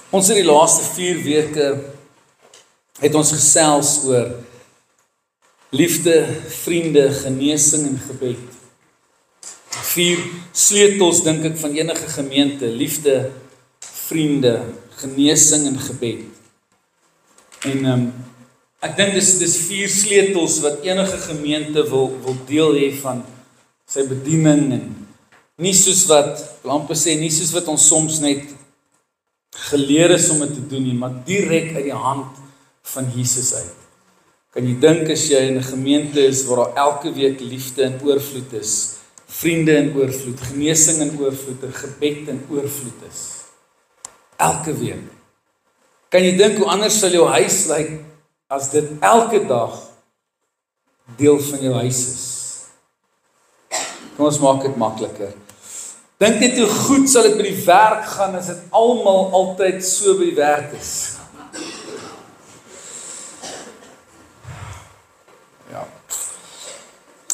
Ons het die laaste 4 weke het ons gesels oor liefde, vriende, genesing en gebed. 4 sleutels dink ek van enige gemeente: liefde, vriende, genesing en gebed. En ek dink dis 4 sleutels wat enige gemeente wil deel hê van sy bediening, en nie soos wat, wil amper sê, nie soos wat ons soms net geleer is om dit te doen nie, maar direk uit die hand van Jesus uit. Kan jy dink as jy in 'n gemeente is waar daar elke week liefde in oorvloed is, vriende in oorvloed, genesing in oorvloed, gebed in oorvloed is. Elke week. Kan jy dink hoe anders sal jou huis lyk as dit elke dag deel van jou huis is? Kom ons maak dit makliker. Dink net hoe goed sal dit by die werk gaan as dit almal altyd so by die werk is. Ja.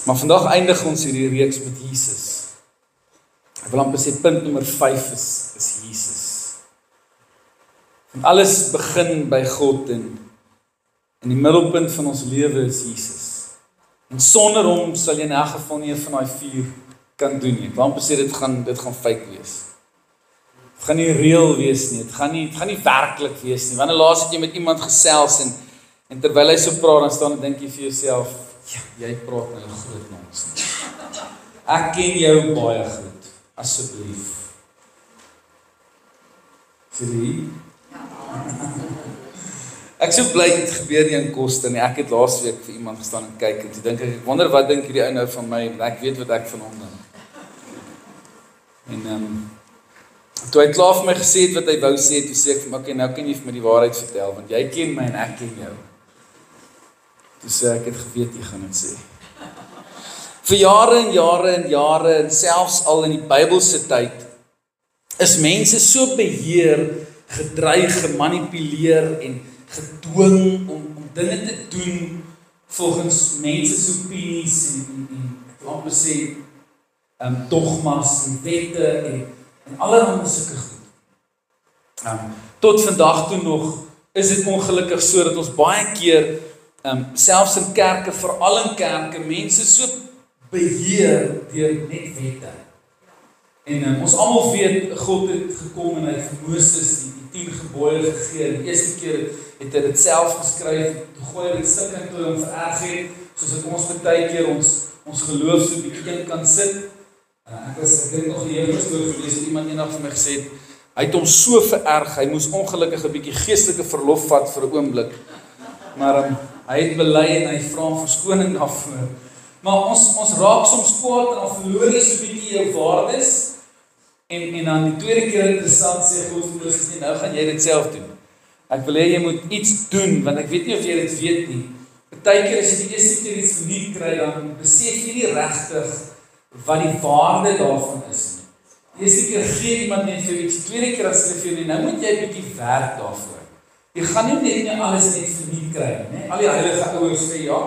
Maar vandag eindig ons hierdie reeks met Jesus. Ek wil amper sê punt nommer 5 is Jesus. En alles begin by God, en die middelpunt van ons lewe is Jesus. En sonder hom sal jy in elk geval nie van daai 4 kan doen nie. Want sê dit gaan fake wees. Dit gaan nie reël wees nie. Dit gaan nie werklik wees nie. Wanneer laas het jy met iemand gesels en terwyl hy so praat, dan staan en dink jy vir jouself, ja, jy praat nou groot nonsens. Ek ken jou baie goed, asseblief. Sê jy? Ek so bly dit gebeur nie in Koster nie. Ek het laasweek vir iemand gestaan en kyk, en toe dink ek wonder wat dink hierdie ou nou van my, en ek weet wat ek van hom dink. En toe hy klaar vir my gesê het wat hy wou sê, toe sê ek vir my, okay, nou kan jy vir my die waarheid vertel, want jy ken my en ek ken jou. Toe sê ek het geweet jy gaan dit sê. Vir jare en jare en jare, en selfs al in die Bybelse tyd, is mense so beheer, gedreig, gemanipuleer en gedwing om dinge te doen volgens mense se opinies en laat me sê dogmas en wette en allerlei sulke goed. Tot vandag toe nog is dit ongelukkig so dat ons baie keer selfs in kerke, veral in kerke, mense so beheer deur net wette. En ons almal weet, God het gekom en hy het vir Moses die 10 gebooie gegee. Die eerste keer het hy dit self geskryf, toe gooi hy dit stuk in toe hom vererg het, soos dat ons baie keer ons geloof so bietjie in kan sit. Ek dink nog die hele storie gelees, het iemand eendag vir my gesê, hy het hom so vererg, hy moes ongelukkig 'n bietjie geestelike verlof vat vir 'n oomblik. Maar hy het bely en hy vra om verskoning daarvoor. Maar ons raak soms kwaad en dan verloor jy so bietjie jou waardes. En dan die tweede keer interessant sê God vir Moses, nou gaan jy dit self doen. Ek wil hê jy moet iets doen, want ek weet nie of jy dit weet nie. Partykeer as jy die eerste keer iets verniet kry, dan besef jy nie regtig wat die waarde daarvan is nie. Die eerste keer gee iemand net vir iets, tweede keer as hulle vir jou, nou moet jy 'n bietjie werk daarvoor. Jy gaan nie net alles net verniet kry nie. Al die heilige ouers sê ja.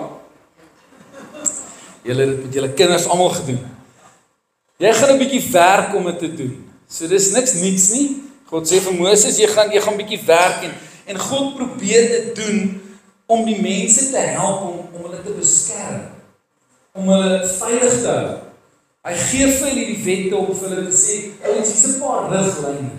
Julle het dit met julle kinders almal gedoen. Jy gaan 'n bietjie werk om dit te doen. So dis niks niets nie. God sê vir Moses, jy gaan 'n bietjie werk en God probeer dit doen om die mense te help om hulle te beskerm, om hulle veilig te hou. Hy gee vir hulle die wette om vir hulle te sê, ouens, hier's 'n paar riglyne.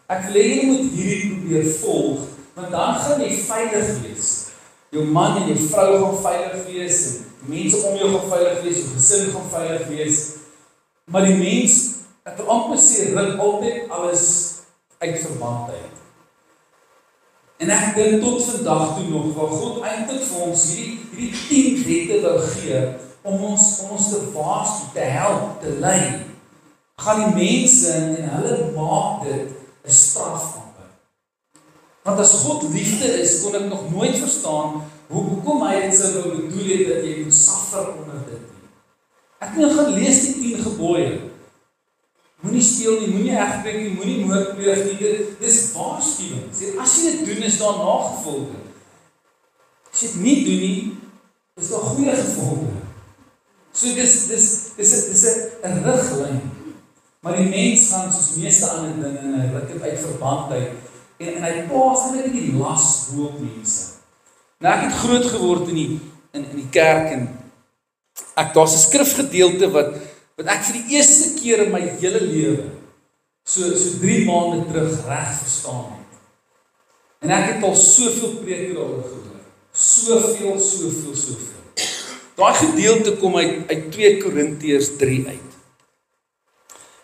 Ek wil hê jy moet hierdie probeer volg, want dan gaan jy veilig wees. Jou man en jou vrou gaan veilig wees, en mense om jou gaan veilig wees, jou gesin gaan veilig wees. Maar die mens, ek wil amper sê, ruk altyd alles uit verband uit. En ek dink tot vandag toe nog, waar God eintlik vir ons hierdie 10 wette wil gee, om ons te waarsku, te help, te lei, gaan die mense en hulle maak dit 'n straf amper. Want as God liefde is, kon ek nog nooit verstaan, hoekom hy dit sou bedoel het, dat jy moet suffer onder dit. Ek het nou gaan lees die 10 gebooie. Moenie steel nie, moenie egbreek nie, moenie moord pleeg nie. Dis waarskuwing. As jy dit doen, is daar nagevolge. As jy dit nie doen nie, is daar goeie gevolge. So dis 'n riglyn. Maar die mens gaan soos meeste ander dinge en hy ruk dit uit verband uit en hy plaas net die las bo op mense. Nou ek het groot geword in die kerk en daar's 'n skrifgedeelte wat ek vir die eerste keer in my hele lewe so 3 maande terug reg verstaan het. En ek het al soveel preke daaroor gehoor. Soveel. Daai gedeelte kom uit 2 Korintiërs 3 uit.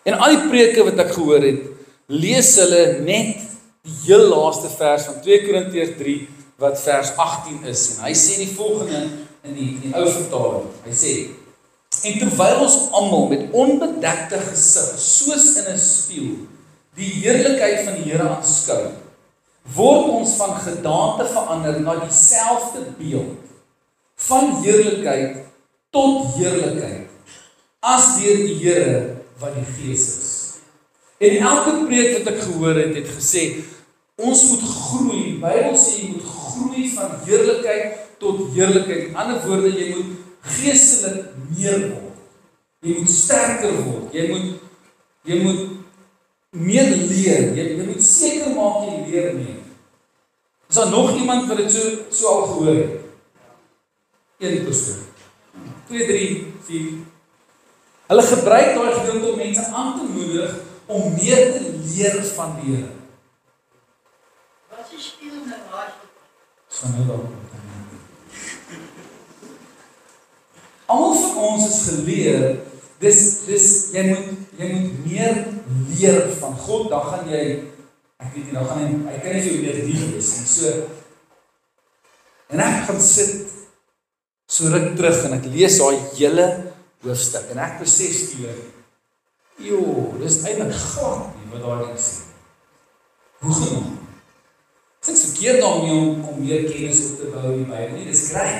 En al die preke wat ek gehoor het, lees hulle net die heel laaste vers van 2 Korintiërs 3 wat vers 18 is. En hy sê die volgende in die ou vertaling. Hy sê: En terwyl ons almal met onbedekte gesig, soos in 'n spieël, die heerlikheid van die Here aanskou, word ons van gedaante verander na dieselfde beeld, van heerlikheid tot heerlikheid, as deur die Here wat die Gees is. En elke preek wat ek gehoor het, het gesê, ons moet groei. Die Bybel sê jy moet groei van heerlikheid tot heerlikheid. In ander woorde, jy moet geestelik meer word. Jy moet sterker word. Jy moet meer leer. Jy moet seker maak jy leer meer. Is daar nog iemand wat dit so al gehoor het? 1 persoon. 2, 3, 4. Hulle gebruik daai gedeelte om mense aan te moedig om meer te leer van die Here. Wat is speel nou waar? Van nou daar. Almal van ons is geleer, dis jy moet meer leer van God, dan gaan jy, ek weet nie, dan gaan hy kan nie vir jou meer diep wees nie. So, en ek gaan sit so ruk terug en ek lees daai hele hoofstuk en ek besef skielik, dis eintlik glad nie wat daai ding sê. Hoe genoeg? Is dit verkeerd daarmee om meer kennis op te bou in die Bybel nie? Dis reg.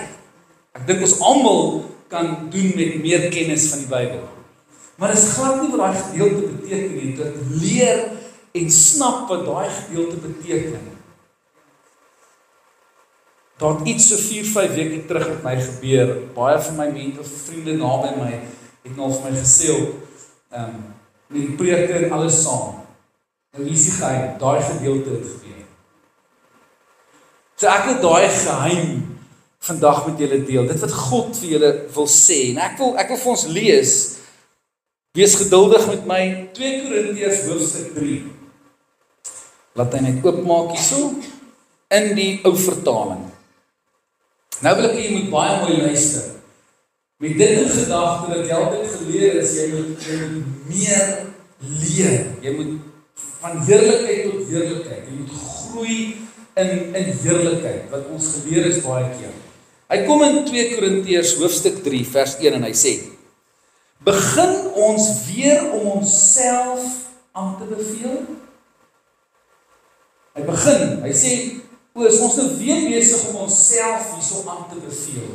Ek dink ons almal kan doen met meer kennis van die Bybel. Maar dis glad nie wat daai gedeelte beteken nie, dat leer en snap wat daai gedeelte beteken. Daar het iets so 4-5 weke terug met my gebeur. Baie van my vriende naby my het nou vir my gesê met die preke en alles saam. Nou hier is die geheim, daai gedeelte het gebeur. So ek wil daai geheim vandag met julle deel. Dit wat God vir julle wil sê. En ek wil vir ons lees. Wees geduldig met my. 2 Korintiërs hoofstuk 3. Laat hy net oopmaak hierso in die ou vertaling. Nou wil ek hê jy moet baie mooi luister. Met dit in gedagte dat jy altyd geleer is, jy moet meer leer. Jy moet van heerlikheid tot heerlikheid. Jy moet groei in heerlikheid, wat ons geleer is baie keer. Hy kom in 2 Korintiërs hoofstuk 3 vers 1 en hy sê: Begin ons weer om onsself aan te beveel? Hy sê, is ons nou weer besig om onsself hierso aan te beveel.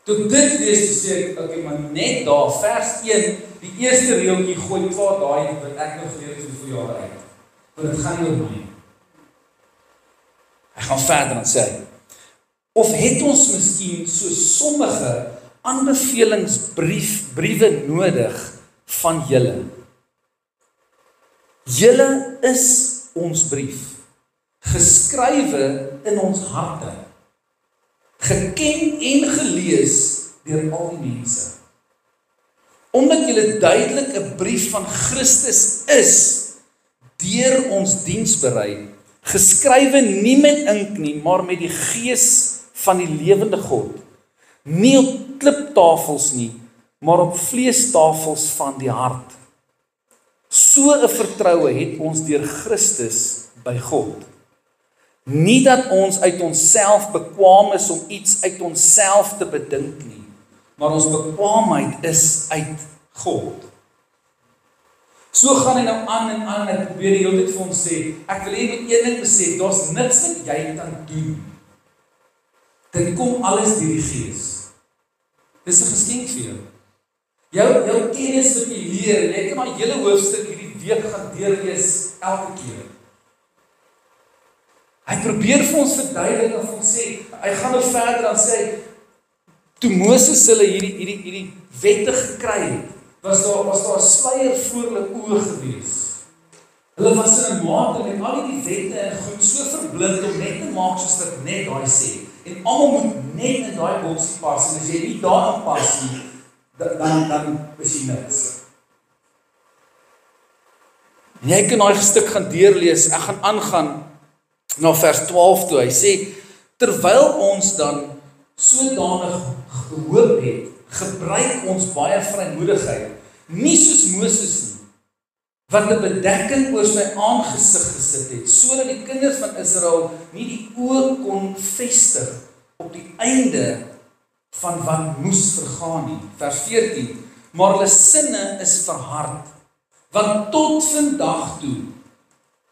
Tot dit lees te sê, okay, maar net daar, vers 1, die eerste reeltjie gooi klaar daai wat ek nou geleer het vir jare uit. Want dit gaan nie oor my. Hy gaan verder en sê, of het ons miskien so sommige aanbevelingsbriewe nodig van julle? Julle is ons brief, geskrywe in ons harte, geken en gelees deur al die mense. Omdat julle duidelik 'n brief van Christus is, deur ons diensberei, geskrywe nie met ink nie, maar met die Gees van die lewende God, nie op kliptafels nie, maar op vleestafels van die hart. So 'n vertroue het ons deur Christus by God. Nie dat ons uit onsself bekwaam is om iets uit onsself te bedink nie, maar ons bekwaamheid is uit God. So gaan hy nou aan en aan, en ek probeer die hele tyd vir ons sê, ek wil hê met een ding besef, daar's niks wat jy kan doen. Dit kom alles deur die Gees. Dis 'n geskenk vir jou. Jou kennis wat jy leer, jy kan maar hele hoofstuk hierdie week gaan deurlees elke keer. Hy probeer vir ons verduidelik en vir ons sê, hy gaan nou verder en sê, toe Moses hulle hierdie wette gekry het, was daar 'n sluier voor hulle oë gewees. Hulle was in 'n mate met al die wette en goed so verblind om net te maak soos wat net daai sê. En almal moet net in daai boksie pas en as jy nie daarin pas nie, dan is jy niks. En jy kan daai stuk gaan deurlees. Ek gaan aangaan na vers 12 toe. Hy sê, terwyl ons dan sodanig gehoop het, gebruik ons baie vrymoedigheid, nie soos Moses nie, wat 'n bedekking oor sy aangesig gesit het, sodat die kinders van Israel nie die oë kon vestig op die einde van wat moes vergaan nie. Vers 14, maar hulle sinne is verhard, want tot vandag toe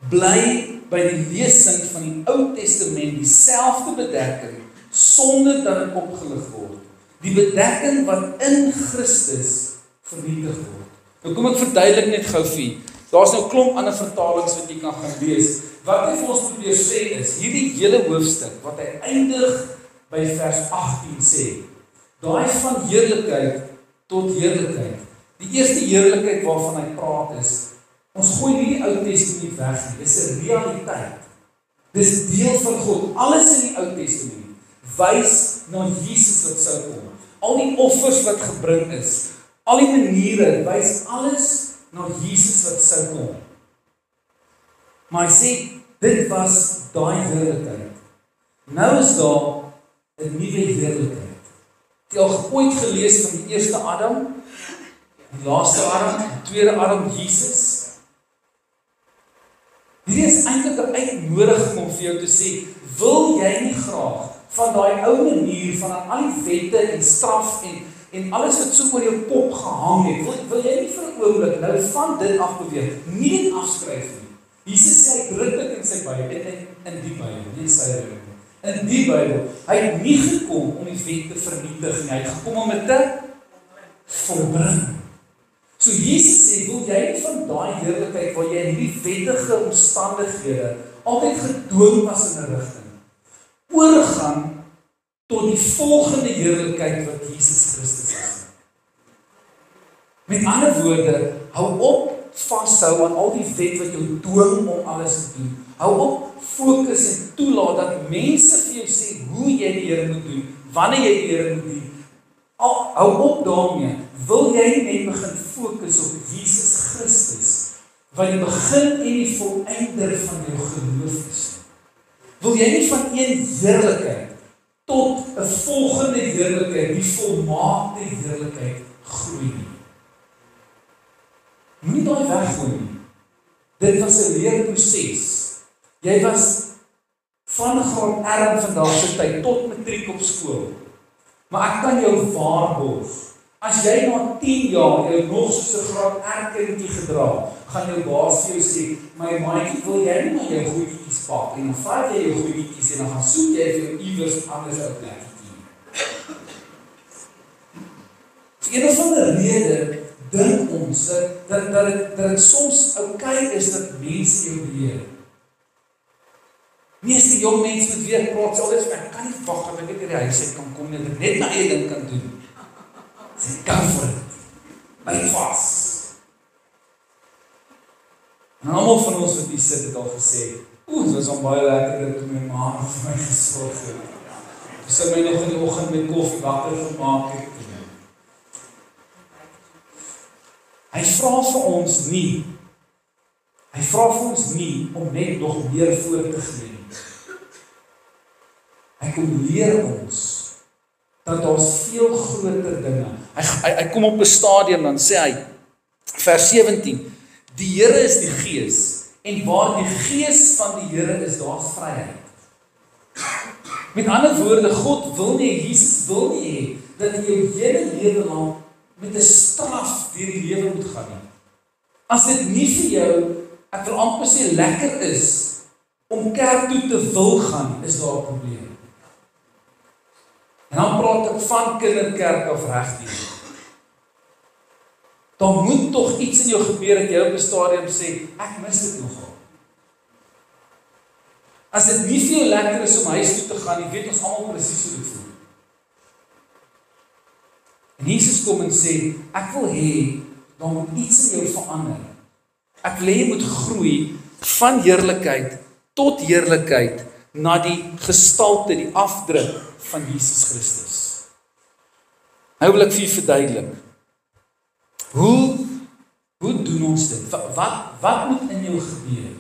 bly by die lesing van die Ou Testament dieselfde bedekking, sonder dat dit opgelig word. Die bedekking wat in Christus vernietig word. Nou kom ek verduidelik net gou vir julle. Daar's nou 'n klomp ander vertalings wat jy kan gaan lees. Wat hy vir ons probeer sê is, hierdie hele hoofstuk wat hy eindig by vers 18 sê, daai van heerlikheid tot heerlikheid. Die eerste heerlikheid waarvan hy praat is, ons gooi nie die Ou Testament weg nie. Dis 'n realiteit. Dis deel van God. Alles in die Ou Testament wys na Jesus wat sou kom. Al die offers wat gebring is, al die maniere wys alles na Jesus wat sou kom. Maar hy sê, dit was daai heerlikheid. Nou is daar 'n nuwe heerlikheid. Het jy al ooit gelees van die eerste Adam, die laaste Adam, die tweede Adam, Jesus? Hierdie is eintlik 'n uitnodiging om vir jou te sê, wil jy nie graag van daai ou manier van al die wette en straf en alles wat so oor jou kop gehang het, wil jy nie vir 'n oomblik nou van dit af beweeg, nie dit afskryf nie. Jesus sê uitdruklik in sy Bybel, in die Bybel, nie sy Bybel. In die Bybel, hy het nie gekom om die wet te vernietig nie, hy het gekom om dit te volbring. So Jesus sê, wil jy nie van daai heerlikheid waar jy in hierdie wettige omstandighede altyd gedwing was in 'n rigting, oorgaan tot die volgende heerlikheid wat Jesus Christus is. Met ander woorde, hou op vashou aan al die wet wat jou dwing om alles te doen. Hou op fokus en toelaat dat mense vir jou sê hoe jy die Here moet doen, wanneer jy die Here moet doen. Hou op daarmee. Wil jy net begin fokus op Jesus Christus, wat die begin en die volëinder van jou geloof is? Wil jy nie van een heerlikheid tot 'n volgende heerlikheid, die volmaakte heerlikheid groei nie? Moenie daai weggooi nie. Dit was 'n leerproses. Jy was van graad R vandag se tyd tot matriek op skool. Maar ek kan jou waarborg, as jy na 10 jaar jou nog soos 'n graad R kindjie gedra, gaan jou baas vir jou sê, my maatjie, wil jy nie maar jou goedjies pak, en dan vat jy jou goedjies en dan gaan soek jy vir jou iewers anders uit plekkie. Vir een of ander rede dink ons dat dit soms oukei is dat mense jou beheer. Meeste jong mense met wie ek praat, sê altyd, ek kan nie wag dat ek net in die huis uit kan kom en ek net my eie ding kan doen. Sê, go for it. Byt vas. En almal van ons wat hier sit het al gesê, dit was al baie lekker dat my ma vir my gesorg het. Sy my nog in die oggend met koffie wakker gemaak het. Hy vra vir ons nie om net nog meer voor te gee. Hy kom leer ons dat daar's veel groter dinge. Hy kom op 'n stadium, dan sê hy, vers 17, die Here is die Gees, en waar die Gees van die Here is, daar's vryheid. Met ander woorde, God wil nie, Jesus wil nie hê, dat jy jou hele lewe lang met 'n straf deur die lewe moet gaan nie. As dit nie vir jou, ek wil amper sê, lekker is, om kerk toe te wil gaan, is daar 'n probleem. En dan praat ek van kinderkerk of regtig. Dan moet tog iets in jou gebeur dat jy op 'n stadium sê, ek mis dit nogal. As dit nie vir jou lekker is om huis toe te gaan, jy weet ons almal presies hoe dit voel. En Jesus kom en sê, ek wil hê, dan moet iets in jou verander. Ek wil hê jy moet groei van heerlikheid tot heerlikheid na die gestalte, die afdruk van Jesus Christus. Nou wil ek vir julle verduidelik. Hoe doen ons dit? Wat moet in jou gebeur?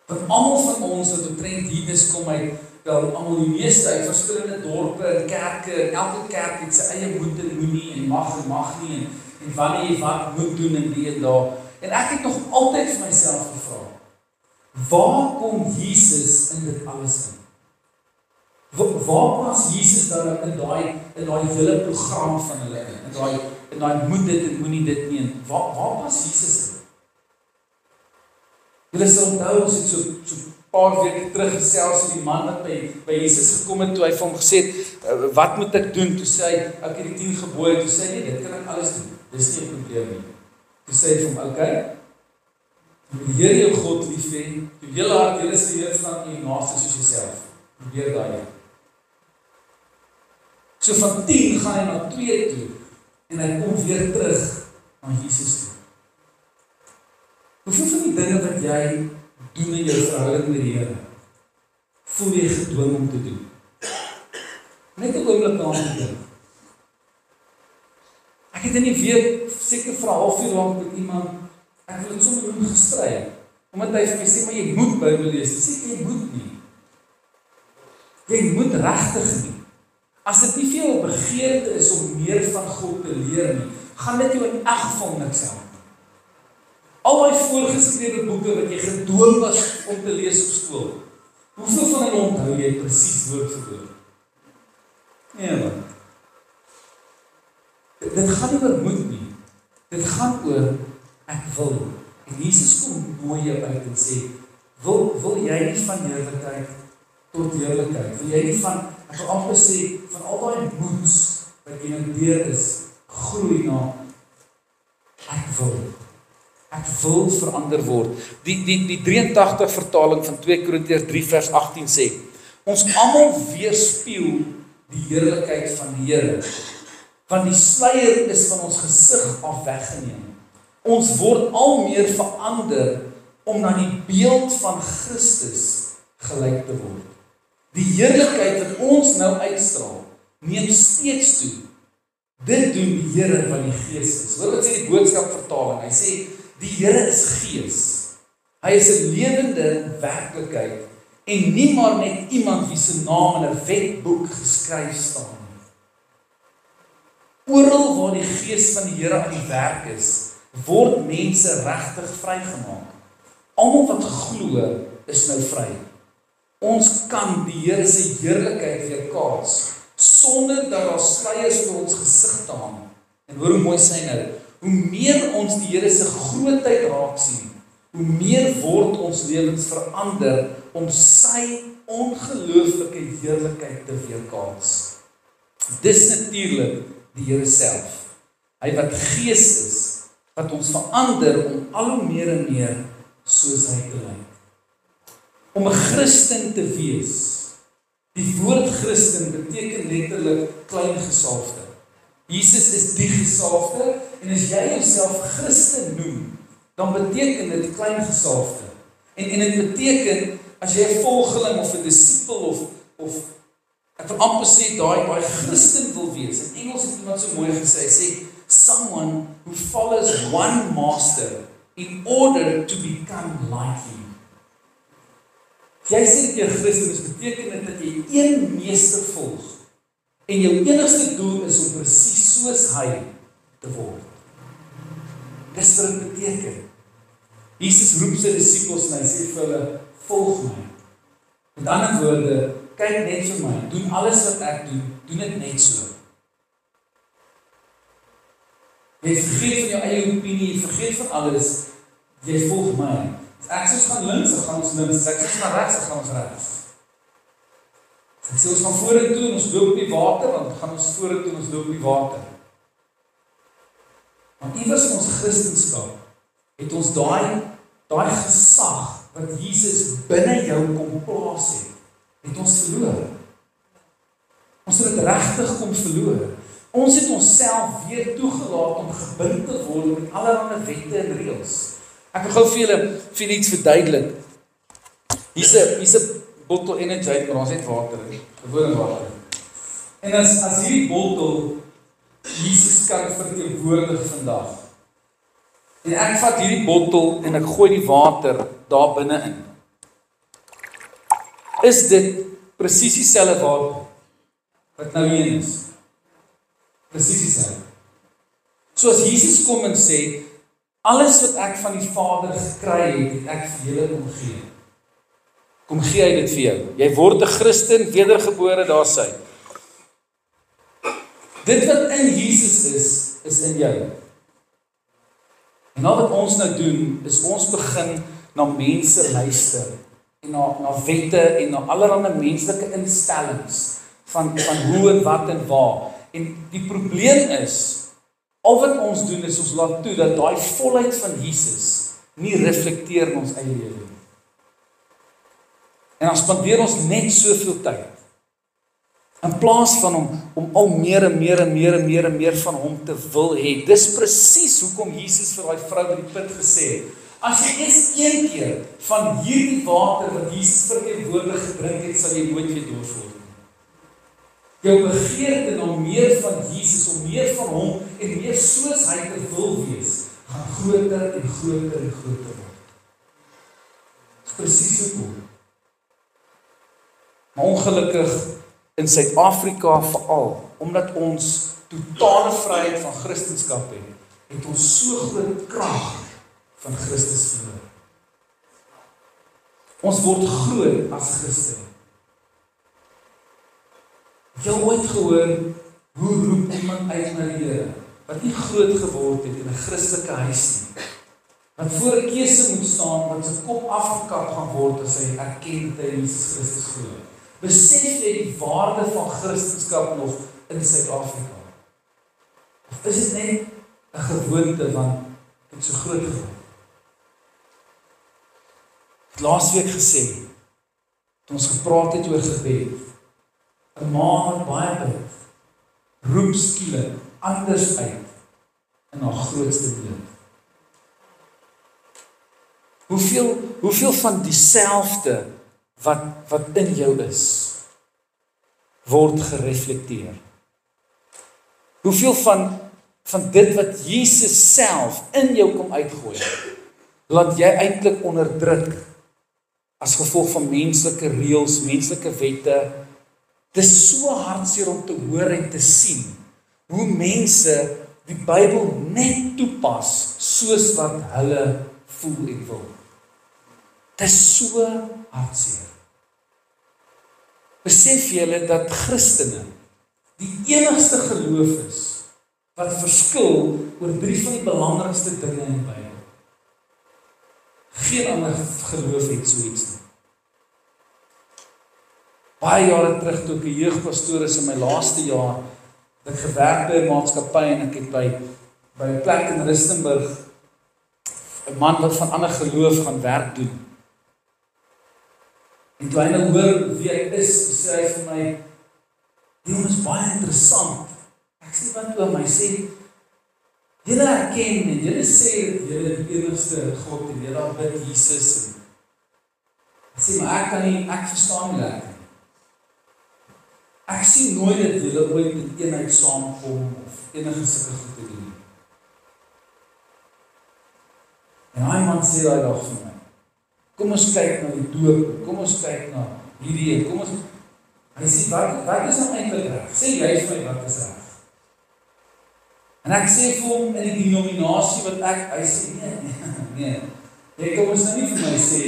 Want almal van ons wat omtrent hier kom uit, wel almal die meeste uit verskillende dorpe en kerke, en elke kerk het sy eie moet en moenie en mag nie en wanneer jy wat moet doen en wie en daar. En ek het nog altyd vir myself gevra, waar kom Jesus in dit alles in? Waar was Jesus dan in daai hele program van hulle in daai moet dit en moenie dit nie, en waar was Jesus in? Julle sal onthou, ons het so paar weke terug gesels oor die man wat by Jesus gekom het, toe hy vir hom gesê het, wat moet ek doen? Toe sê hy, ek het die 10 gebooie, toe sê hy, nee, dit kan ek alles doen, dis nie 'n probleem nie. Toe sê hy vir hom, okay, jy moet die Here jou God lief hê, jou hele hart, jou hele siel, van jou naaste soos jouself. Probeer daai. So van 10 gaan hy na 2 toe, en hy kom weer terug na Jesus toe. Hoeveel van die dinge wat jy doen in jou verhouding met die Here, voel jy gedwing om te doen? Net 'n oomblik aan te dink. Ek het in die week seker vir 'n halfuur lank met iemand, ek wil dit sommer doen gestry, omdat hy vir my sê, maar jy moet Bybel lees. Ek sê, jy moet nie. Jy moet regtig nie. As dit nie vir jou 'n begeerte is om meer van God te leer nie, gaan dit jou in elk geval niks help. Al die voorgeskrewe boeke wat jy gedwing was om te lees op skool, hoeveel van hulle onthou jy presies woord vir woord? Nee, man. Dit gaan nie oor moet nie. Dit gaan oor ek wil. En Jesus kom mooi jou uit en sê, wil jy nie van heerlikheid tot heerlikheid? Wil jy nie van, ek wil amper sê, van al die moeds wat jy nou deur is, groei na ek wil. Ek wil verander word. Die 83 vertaling van 2 Korintiërs 3 vers 18 sê, ons almal weerspieël die heerlikheid van die Here, want die sluier is van ons gesig af weggeneem. Ons word al meer verander om na die beeld van Christus gelyk te word. Die heerlikheid wat ons nou uitstraal, neem steeds toe. Dit doen die Here wat die Gees is. Hoor wat sê die boodskap vertaling? Hy sê, die Here is Gees. Hy is 'n lewende werklikheid en nie maar net iemand wie se naam in 'n wetboek geskryf staan nie. Oral waar die Gees van die Here aan die werk is, word mense regtig vrygemaak. Almal wat glo is nou vry. Ons kan die Here se heerlikheid weerkaats sonder dat daar sluiers oor ons gesig staan. En hoor hoe mooi sê hy nou, hoe meer ons die Here se grootheid raak sien, hoe meer word ons lewens verander om sy ongelooflike heerlikheid te weerkaats. Dis natuurlik die Here self. Hy wat Gees is, wat ons verander om al hoe meer en meer soos hy te lyk. Om 'n Christen te wees. Die woord Christen beteken letterlik klein gesalfde. Jesus is die gesalfde, en as jy jouself Christen noem, dan beteken dit klein gesalfde. En dit beteken, as jy 'n volgeling of 'n disipel of ek wil amper sê, daai Christen wil wees. In Engels het iemand so mooi gesê, hy sê, someone who follows one master in order to become like him. Jy sê dat jy Christen is, beteken dit dat jy een meester volg, en jou enigste doel is om presies soos hy te word. Dis wat dit beteken. Jesus roep sy disippels en hy sê vir hulle, volg my. Met ander woorde, kyk net vir my, doen alles wat ek doen, doen dit net so. Jy vergeet van jou eie opinie, jy vergeet van alles, jy volg my. As ek soos gaan links, dan gaan ons links. As ek soos gaan rechts, dan gaan ons rechts. As ek sê ons gaan vorentoe en ons loop op die water, dan gaan ons vorentoe en ons loop op die water. Want iewers in ons Christenskap het ons daai gesag wat Jesus binne jou kom plaas het ons verloor. Ons het dit regtig kom verloor. Ons het onsself weer toegelaat om gebind te word met allerlei wette en reëls. Ek wil gou vir julle iets verduidelik. Hier's 'n bottel Energizer, maar ons het water in, gewone water. En as hierdie bottel Jesus kan verteenwoordig vandag. En ek vat hierdie bottel en ek gooi die water daar binne in. Is dit presies dieselfde water wat nou hier is? Presies dieselfde. So as Jesus kom en sê, alles wat ek van die Vader gekry het ek vir julle kom gee. Kom gee hy dit vir jou. Jy word 'n Christen, wedergebore, daar sy. Dit wat in Jesus is in jou. En nou wat ons nou doen, is ons begin na mense luister, en na wette, en na allerlei menslike instellings, van hoe en wat en waar. En die probleem is, al wat ons doen is, ons laat toe, dat daai volheid van Jesus, nie reflekteer in ons eie lewe. En dan spandeer ons net soveel tyd, in plaas van om al meer en meer van hom te wil hê. Dis presies hoekom Jesus vir daai vrou by die put gesê het, as jy eens een keer van hierdie water wat Jesus verteenwoordig gedrink het, sal jy nooit weer dors word. Jou begeerte na meer van Jesus, om meer van hom en meer soos hy te wil wees, gaan groter en groter en groter word. Dis presies hoekom. Maar ongelukkig in Suid-Afrika veral, omdat ons totale vryheid van Christendom het ons so groot krag van Christus verloor. Ons word groot as Christen. Het jy ooit gehoor, hoe roep iemand uit na die Here, wat nie groot geword het in 'n Christelike huis nie, wat voor 'n keuse moet staan, wat sy kop afgekap gaan word as hy erken dat hy Jesus Christus glo. Besef jy die waarde van Christendom nog in Suid-Afrika? Of is dit net 'n gewoonte want dit so groot geword? Ek het laasweek gesê, toe ons gepraat het oor gebed, 'n ma wat baie bid, roep skielik anders uit in haar grootste nood. Hoeveel van dieselfde wat in jou is, word gereflekteer? Hoeveel van dit wat Jesus self in jou kom uitgooi, laat jy eintlik onderdruk as gevolg van menslike reëls, menslike wette? Dis so hartseer om te hoor en te sien hoe mense die Bybel net toepas soos wat hulle voel en wil. Dis so hartseer. Besef julle dat Christene die enigste geloof is wat verskil oor 3 van die belangrikste dinge in die Bybel. Geen ander geloof het so iets nie. Baie jare terug, toe ek 'n jeugpastoor is in my laaste jaar, het ek gewerk by 'n maatskappy en ek het by 'n plek in Rustenburg 'n man wat van ander geloof gaan werk doen. En toe hy nou hoor wie hy is, sê hy vir my, die man is baie interessant. Ek sê wat toe, my sê, julle erken en julle sê dat julle die enigste God en julle bid Jesus. Ek sê, maar ek verstaan nie lekker. Ek sien nooit dat julle ooit in eenheid saamkom of enige sulke goed te doen. En hy man sê daai dag vir my, kom ons kyk na die doop, kom ons kyk na hierdie, kom ons, hy sê, wat is nou eintlik reg? Sê jy vir my wat is reg? En ek sê vir hom in die denominasie wat hy sê, nee, jy kom ons nou nie vir my sê,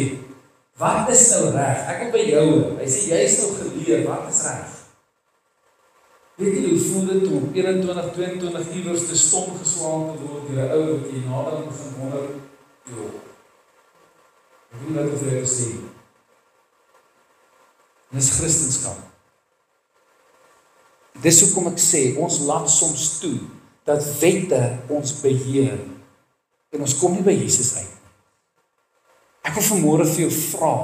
wat is nou reg? Ek wil by jou, hy sê, jy is nou geleer, wat is reg? Weet jy hoe voel dit om 21, 22 iewers te stom geslaan te word deur 'n ou wat jy nader begin wonder, ek weet wat of jy sê. Dis Christendom. Dis hoekom ek sê, ons laat soms toe dat wette ons beheer en ons kom nie by Jesus uit. Ek wil vanmôre vir jou vra,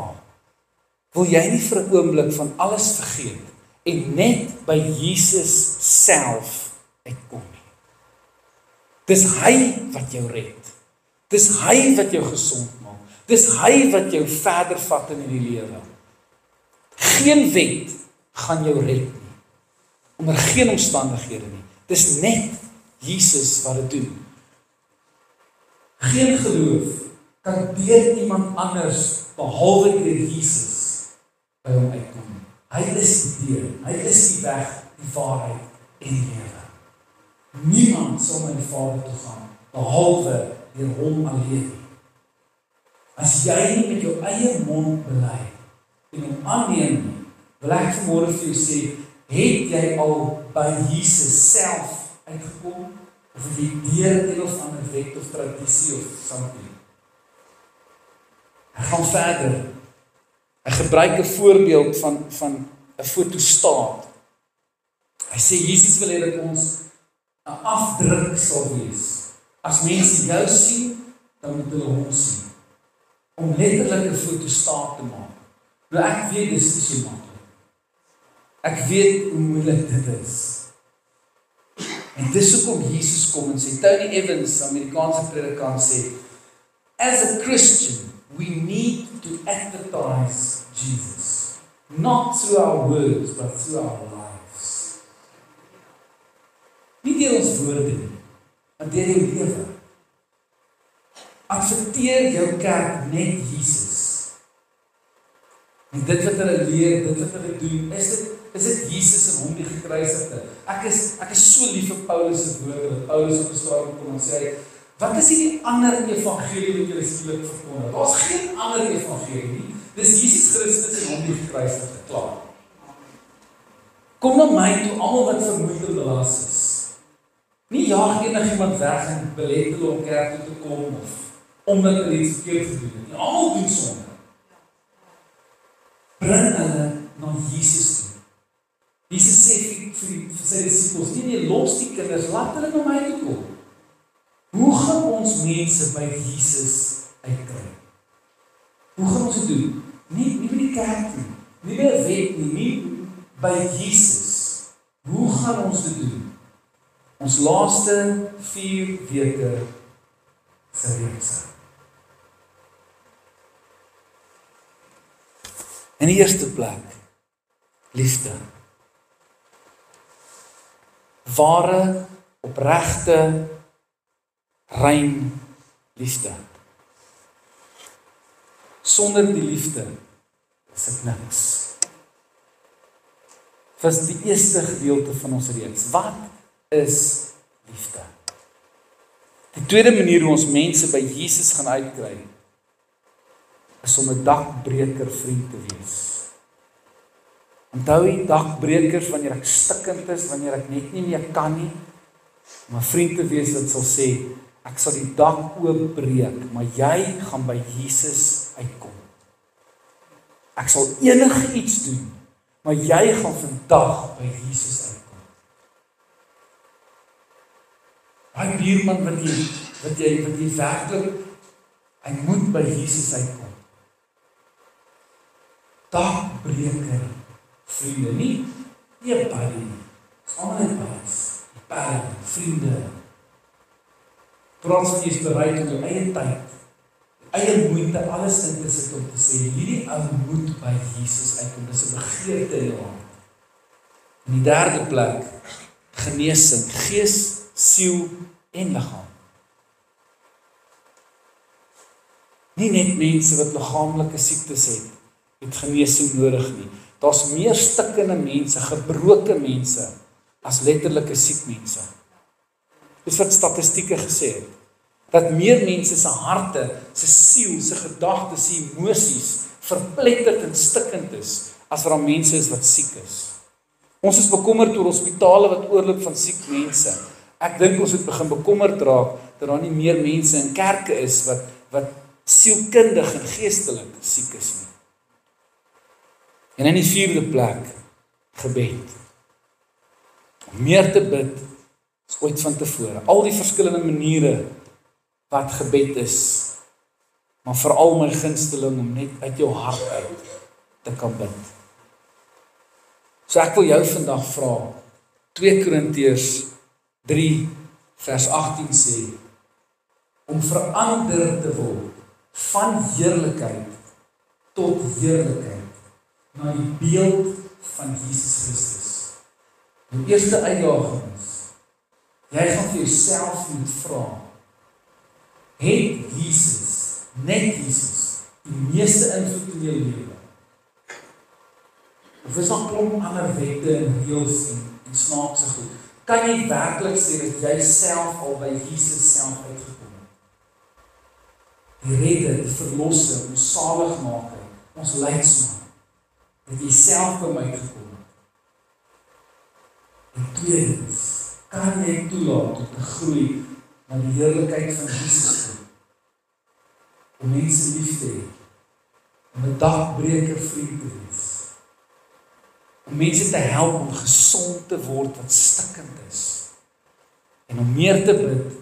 wil jy nie vir 'n oomblik van alles vergeet en net by Jesus self uitkom nie. Dis hy wat jou red. Dis hy wat jou gesond maak. Dis hy wat jou verder vat in die lewe. Geen wet gaan jou red nie. Onder geen omstandighede nie. Dis net Jesus wat dit doen. Geen geloof kan deur iemand anders behalwe deur Jesus by hom uitkom. Hy is die deur, hy is die weg, die waarheid en die lewe. Niemand sal na die Vader toe gaan behalwe deur hom alleen. As jy nie met jou eie mond bely en hom aanneem nie, wil ek vanmôre vir jou sê, het jy al by Jesus self uitgekom, of het jy deur een of ander wet of tradisie of something? Hy gaan verder. Hy gebruik 'n voorbeeld van 'n fotostaat. Hy sê Jesus wil hê dat ons 'n afdruk sal wees. As mense jou sien, dan moet hulle hom sien. Om letterlik 'n fotostaat te maak. Nou ek weet dis nie so maklik. Ek weet hoe moeilik dit is. En dis hoekom Jesus kom en sê, Tony Evans, Amerikaanse predikant sê, as a Christian, we need to advertise Jesus. Not through our words, but through our lives. Nie deur ons woorde nie, maar deur jou lewe. Adverteer jou kerk net Jesus. En dit wat hulle leer, dit wat hulle doen, is dit Jesus en hom die gekruisigde. Ek is so lief vir Paulus se woorde, wat Paulus op 'n stadium kom en sê, wat is die ander evangelie wat julle skielik verkondig? Daar's geen ander evangelie nie. Dis Jesus Christus en hom die gekruisigde, klaar. Kom na my toe, almal wat vermoeid en belas is. Nie jaag enigiemand weg en belet hulle om kerk toe te kom of omdat hulle iets verkeerd gedoen het nie. Almal doen sonde. Bring hulle na Jesus toe. Jesus sê vir sy disippels, nee, los die kinders, laat hulle na my toe kom. Hoe gaan ons mense by Jesus uitkry? Hoe gaan ons dit doen? Nie by die kerk nie, nie by 'n wet nie by Jesus. Hoe gaan ons dit doen? Ons laaste 4 weke se reeks. In die eerste plek, liefde. Ware, opregte, rein liefde. Sonder die liefde is ek niks. Dit is die eerste gedeelte van ons reeks. Wat is liefde? Die tweede manier hoe ons mense by Jesus gaan uitkry, is om 'n dakbreker vriend te wees. Onthou die dakbrekers wanneer ek stikkend is, wanneer ek net nie meer kan nie, om 'n vriend te wees wat sal sê, ek sal die dak oopbreek, maar jy gaan by Jesus uitkom. Ek sal enige iets doen, maar jy gaan vandag by Jesus uitkom. Hy buurman wat jy werklik, hy moet by Jesus uitkom. Dakbreker vriende, nie 'n buddy nie. Dis almal net buddies, vriende. Trots jy is bereid om jou eie tyd, eie moeite, alles in te sit om te sê, hierdie ou moet by Jesus uitkom. Dis 'n begeerte in jou hart. In die derde plek, genesing, gees, siel en liggaam. Nie net mense wat liggaamlike siektes het genesing nodig nie. Daar's meer stikkende mense, gebroke mense, as letterlike siek mense. Dis wat statistieke gesê het. Dat meer mense se harte, se siel, se gedagtes, se emosies verpletterd en stikkend is, as wat daar mense is wat siek is. Ons is bekommerd oor hospitale wat oorloop van siek mense. Ek dink ons moet begin bekommerd raak dat daar nie meer mense in kerke is wat sielkundig en geestelik siek is nie. En in die vierde plek, gebed. Om meer te bid is ooit van tevore. Al die verskillende maniere wat gebed is, maar veral my gunsteling om net uit jou hart uit te kan bid. So ek wil jou vandag vra, 2 Korintiërs 3 vers 18 sê, om verander te word van heerlikheid tot heerlikheid, na die beeld van Jesus Christus. Die eerste uitdaging is, jy gaan vir jouself moet vra, het Jesus, net Jesus, die meeste invloed in jou lewe? Of is daar klomp ander wette en reëls en snaakse goed? Kan jy werklik sê dat jy self al by Jesus self uitgekom het? Die redder, die verlosser, ons saligmaker, ons leidsman, dat jy self by my gekom het. En tweedens, kan jy toelaat om te groei na die heerlikheid van Jesus toe? Om mense lief te hê, om 'n dagbreker vriend te wees, om mense te help om gesond te word wat stikkend is, en om meer te bid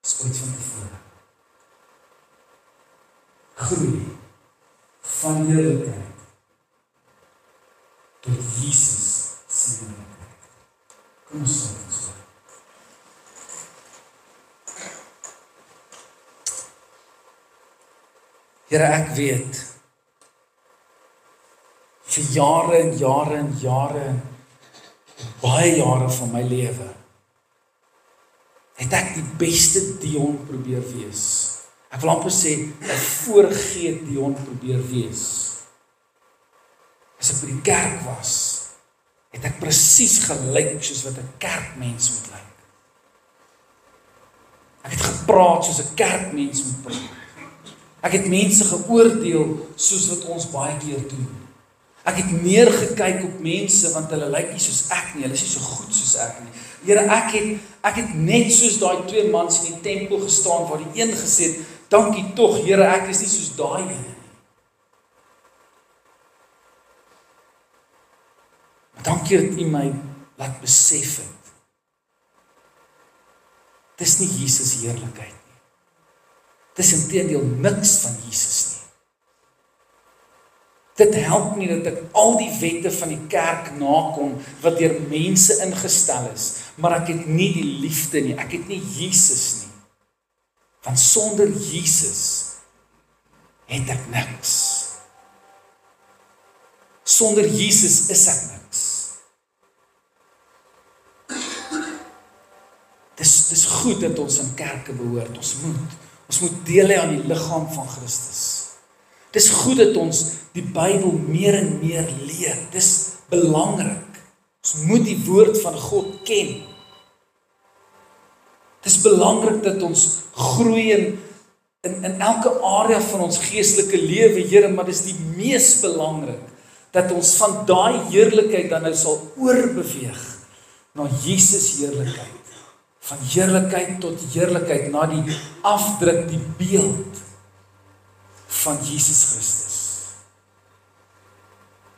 as ooit van tevore. Groei van heerlikheid tot Jesus se heerlikheid. Kom ons sê dit so. Here, ek weet, vir jare en jare en jare, baie jare van my lewe, het ek die beste Dion probeer wees. Ek wil amper sê, 'n voorgee Dion probeer wees. As ek by die kerk was, het ek presies gelyk soos wat 'n kerkmens moet lyk. Ek het gepraat soos 'n kerkmens moet praat. Ek het mense geoordeel soos wat ons baie keer doen. Ek het neergekyk op mense want hulle lyk nie soos ek nie, hulle is nie so goed soos ek nie. Here, ek het net soos daai 2 mans in die tempel gestaan waar die een gesê het, dankie tog, Here, ek is nie soos daai een nie. Maar dankie dat U my laat besef het. Dis nie Jesus heerlikheid nie. Dis inteendeel niks van Jesus nie. Dit help nie dat ek al die wette van die kerk nakom wat deur mense ingestel is, maar ek het nie die liefde nie, ek het nie Jesus nie. Want sonder Jesus het ek niks. Sonder Jesus is ek niks. Dis goed dat ons in kerke behoort, ons moet deel hê aan die liggaam van Christus. Dis goed dat ons die Bybel meer en meer leer. Dis belangrik. Ons moet die woord van God ken. Dis belangrik dat ons groei in elke area van ons geestelike lewe, Here, maar dis die mees belangrik dat ons van daai heerlikheid dan nou sal oorbeweeg na Jesus heerlikheid. Van heerlikheid tot heerlikheid, na die afdruk, die beeld van Jesus Christus.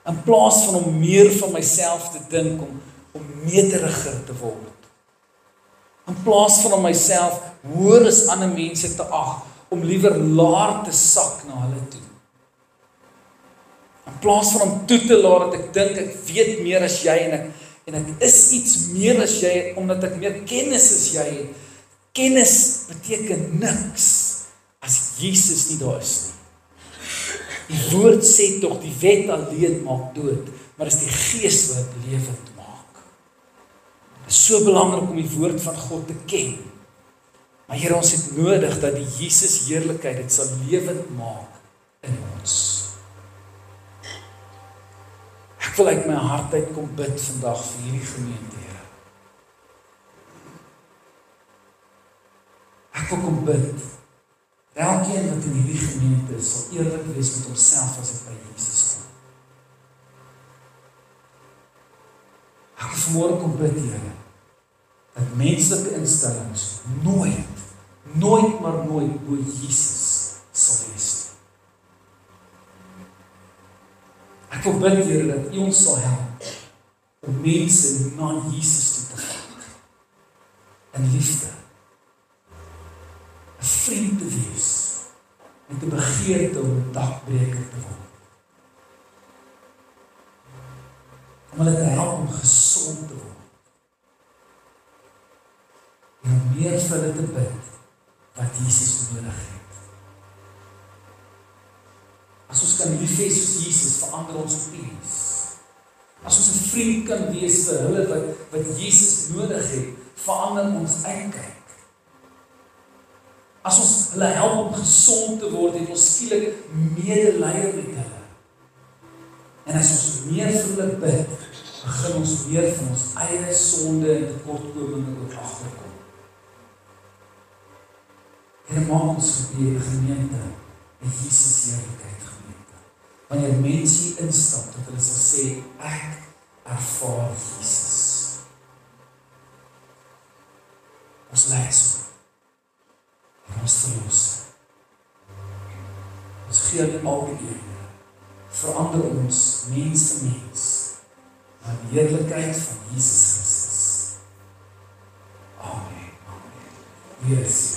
In plaas van om meer van myself te dink, om nederiger te word. In plaas van om myself hoër as ander mense te ag, om liewer laer te sak na hulle toe. In plaas van om toe te laat dat ek dink ek weet meer as jy en ek is iets meer as jy, omdat ek meer kennis as jy het. Kennis beteken niks as Jesus nie daar is nie. Die woord sê tog, die wet alleen maak dood, maar is die Gees wat lewend maak. Dit is so belangrik om die woord van God te ken. Maar Here, ons het nodig dat die Jesus heerlikheid dit sal lewend maak in ons. Ek wil uit my hart uit kom bid vandag vir hierdie gemeente, Here. Ek wil kom bid. Elkeen wat in hierdie gemeente is, sal eerlik wees met homself as ek by Jesus kom. Ek wil vanmôre kom bid, Here, dat menslike instellings nooit maar nooit bo Jesus sal wees. Ek wil bid, Here, dat U ons sal help om mense na Jesus toe te vat. In liefde. 'n vriend te wees. En te begeerte om 'n dagbreker te word. Om hulle te help om gesond te word. meer vir hulle te bid wat Jesus nodig het. As ons kan lief hê soos Jesus, verander ons opinies. As ons 'n vriend kan wees vir hulle wat Jesus nodig het, verander ons uitkyk. As ons hulle help om gesond te word, het ons skielik medelee met hulle. En as ons meer vir hulle bid, begin ons meer van ons eie sonde en tekortkominge ook agterkom. Here, maak ons gebeur gemeente en Jesus heerlikheid gemeente. Wanneer mense hier instap, dat hulle sal sê, ek ervaar Jesus. Ons leidsel en ons verlossing. Ons gee aan al die eer. Verander ons mens te mens na die heerlikheid van Jesus Christus. Amen. Amen. Yes.